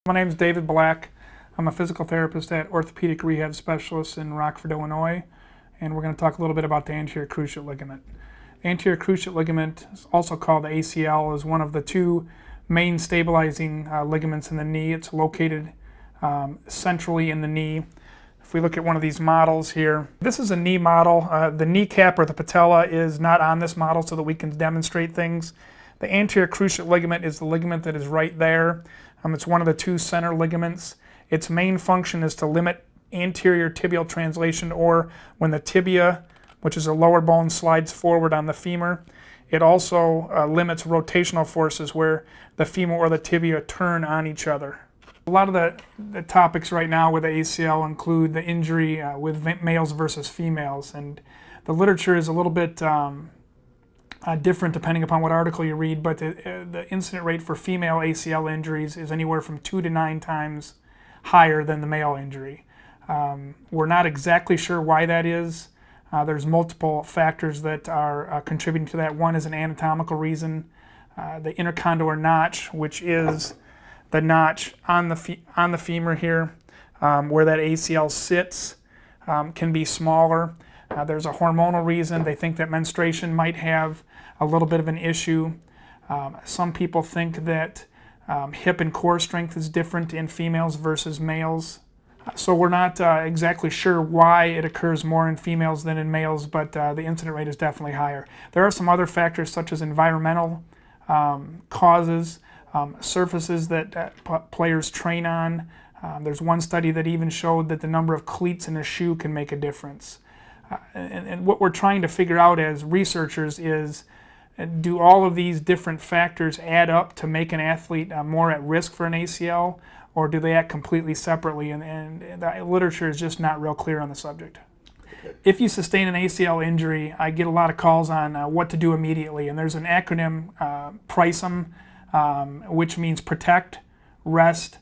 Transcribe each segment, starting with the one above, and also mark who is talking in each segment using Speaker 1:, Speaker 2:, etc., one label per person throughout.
Speaker 1: My name is David Black. I'm a physical therapist at Orthopedic Rehab Specialists in Rockford, Illinois, and we're going to talk a little bit about the anterior cruciate ligament. Anterior cruciate ligament, also called the ACL, is one of the two main stabilizing ligaments in the knee. It's located centrally in the knee. If we look at one of these models here, this is a knee model. The kneecap or the patella is not on this model so that we can demonstrate things. The anterior cruciate ligament is the ligament that is right there. It's one of the two center ligaments. Its main function is to limit anterior tibial translation, or when the tibia, which is a lower bone, slides forward on the femur. It also limits rotational forces where the femur or the tibia turn on each other. A lot of the topics right now with the ACL include the injury with males versus females, and the literature is a little bit different depending upon what article you read, but the incident rate for female ACL injuries is anywhere from 2 to 9 times higher than the male injury. We're not exactly sure why that is. There's multiple factors that are contributing to that. One is an anatomical reason. The intercondylar notch, which is the notch on the femur here, where that ACL sits, can be smaller. There's a hormonal reason. They think that menstruation might have a little bit of an issue. Some people think that hip and core strength is different in females versus males. So we're not exactly sure why it occurs more in females than in males, but the incident rate is definitely higher. There are some other factors such as environmental causes, surfaces that players train on. There's one study that even showed that the number of cleats in a shoe can make a difference. And what we're trying to figure out as researchers is, do all of these different factors add up to make an athlete more at risk for an ACL, or do they act completely separately? And the literature is just not real clear on the subject. If you sustain an ACL injury, I get a lot of calls on what to do immediately, and there's an acronym, PRISM, which means protect, rest,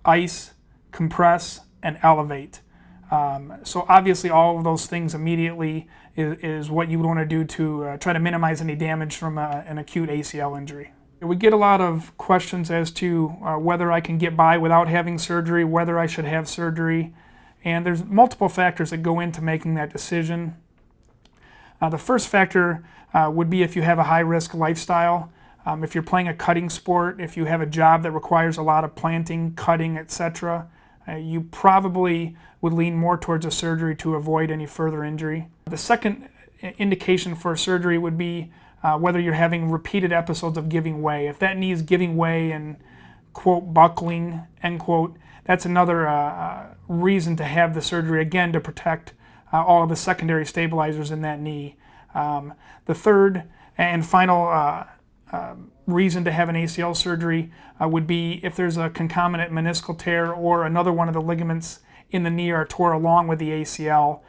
Speaker 1: ice, compress, and elevate. So obviously all of those things immediately is what you would want to do to try to minimize any damage from an acute ACL injury. We get a lot of questions as to whether I can get by without having surgery, whether I should have surgery, and there's multiple factors that go into making that decision. The first factor would be if you have a high-risk lifestyle. If you're playing a cutting sport, if you have a job that requires a lot of planting, cutting, etc., you probably would lean more towards a surgery to avoid any further injury. The second indication for surgery would be whether you're having repeated episodes of giving way. If that knee is giving way and, quote, buckling, end quote, that's another reason to have the surgery, again, to protect all of the secondary stabilizers in that knee. The third and final reason to have an ACL surgery would be if there's a concomitant meniscal tear or another one of the ligaments in the knee are tore along with the ACL.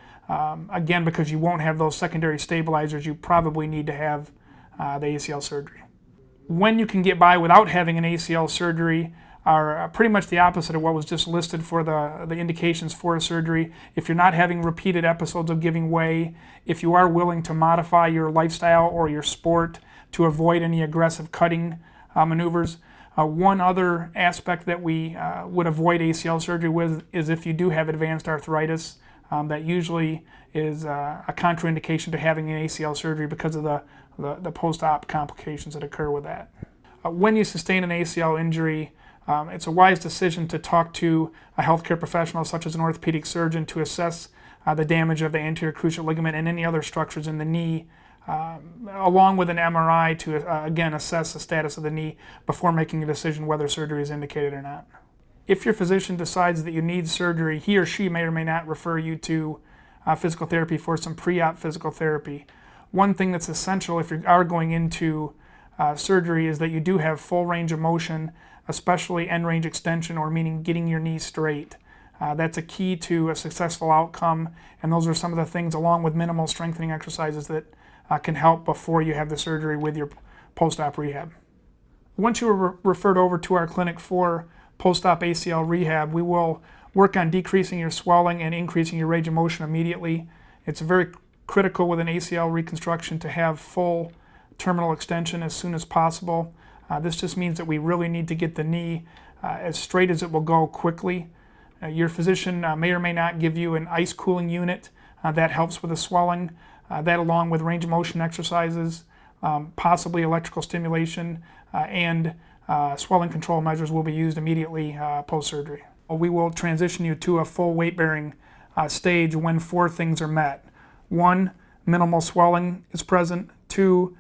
Speaker 1: Again, because you won't have those secondary stabilizers, you probably need to have the ACL surgery. When you can get by without having an ACL surgery are pretty much the opposite of what was just listed for the indications for a surgery. If you're not having repeated episodes of giving way, if you are willing to modify your lifestyle or your sport to avoid any aggressive cutting maneuvers. One other aspect that we would avoid ACL surgery with is if you do have advanced arthritis. That usually is a contraindication to having an ACL surgery because of the post-op complications that occur with that. When you sustain an ACL injury, it's a wise decision to talk to a healthcare professional such as an orthopedic surgeon to assess the damage of the anterior cruciate ligament and any other structures in the knee, along with an MRI to, again, assess the status of the knee before making a decision whether surgery is indicated or not. If your physician decides that you need surgery, he or she may or may not refer you to physical therapy for some pre-op physical therapy. One thing that's essential if you are going into surgery is that you do have full range of motion, especially end range extension, or meaning getting your knee straight. That's a key to a successful outcome, and those are some of the things, along with minimal strengthening exercises, that can help before you have the surgery with your post-op rehab. Once you are referred over to our clinic for post-op ACL rehab, we will work on decreasing your swelling and increasing your range of motion immediately. It's very critical with an ACL reconstruction to have full terminal extension as soon as possible. This just means that we really need to get the knee as straight as it will go quickly. Your physician may or may not give you an ice cooling unit that helps with the swelling. That, along with range of motion exercises, possibly electrical stimulation, and swelling control measures will be used immediately post-surgery. We will transition you to a full weight-bearing stage when 4 things are met. 1, minimal swelling is present. 2,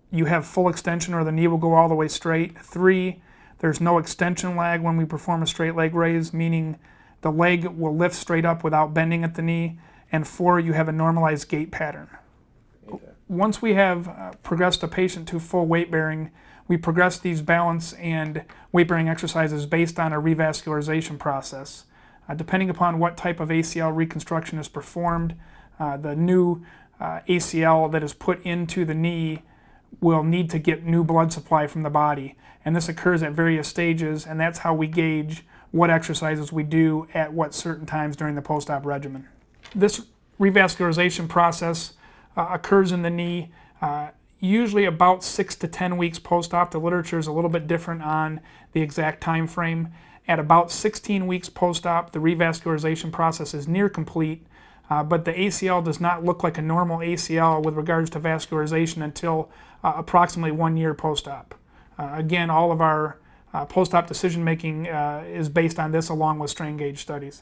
Speaker 1: you have full extension or the knee will go all the way straight. 3, there's no extension lag when we perform a straight leg raise, meaning the leg will lift straight up without bending at the knee. And 4, you have a normalized gait pattern. Okay. Once we have progressed a patient to full weight bearing, we progress these balance and weight bearing exercises based on a revascularization process. Depending upon what type of ACL reconstruction is performed, the new ACL that is put into the knee will need to get new blood supply from the body. And this occurs at various stages, and that's how we gauge what exercises we do at what certain times during the post-op regimen. This revascularization process occurs in the knee usually about 6 to 10 weeks post-op. The literature is a little bit different on the exact time frame. At about 16 weeks post-op, the revascularization process is near complete, but the ACL does not look like a normal ACL with regards to vascularization until approximately 1 year post-op. Again, all of our post-op decision-making is based on this, along with strain gauge studies.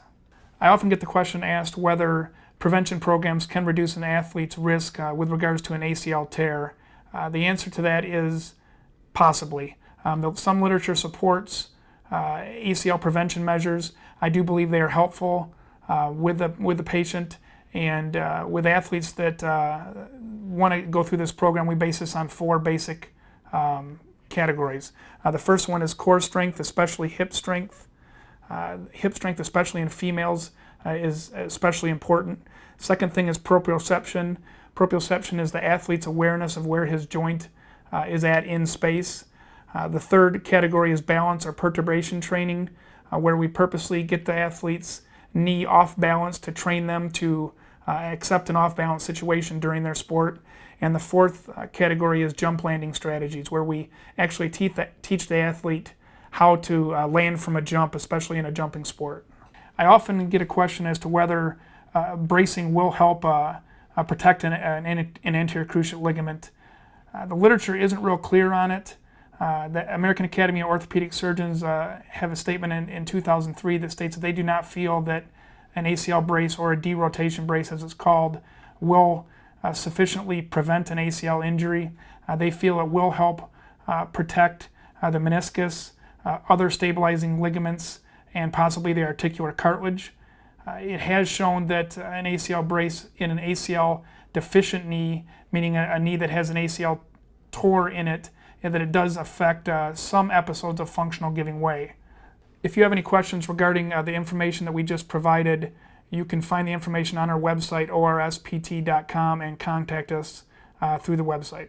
Speaker 1: I often get the question asked whether prevention programs can reduce an athlete's risk with regards to an ACL tear. The answer to that is possibly. Some literature supports ACL prevention measures. I do believe they are helpful with the patient, and with athletes that want to go through this program, we base this on 4 basic categories. The first one is core strength, especially hip strength. Hip strength, especially in females, is especially important. Second thing is proprioception. Proprioception is the athlete's awareness of where his joint is at in space. The third category is balance or perturbation training, where we purposely get the athlete's knee off balance to train them to accept an off balance situation during their sport. And the fourth category is jump landing strategies, where we actually teach the athlete how to land from a jump, especially in a jumping sport. I often get a question as to whether bracing will help protect an anterior cruciate ligament. The literature isn't real clear on it. The American Academy of Orthopedic Surgeons have a statement in 2003 that states that they do not feel that an ACL brace, or a derotation brace as it's called, will sufficiently prevent an ACL injury. They feel it will help protect the meniscus, other stabilizing ligaments, and possibly the articular cartilage. It has shown that an ACL brace in an ACL deficient knee, meaning a knee that has an ACL tore in it, and that it does affect some episodes of functional giving way. If you have any questions regarding the information that we just provided, you can find the information on our website, orspt.com, and contact us through the website.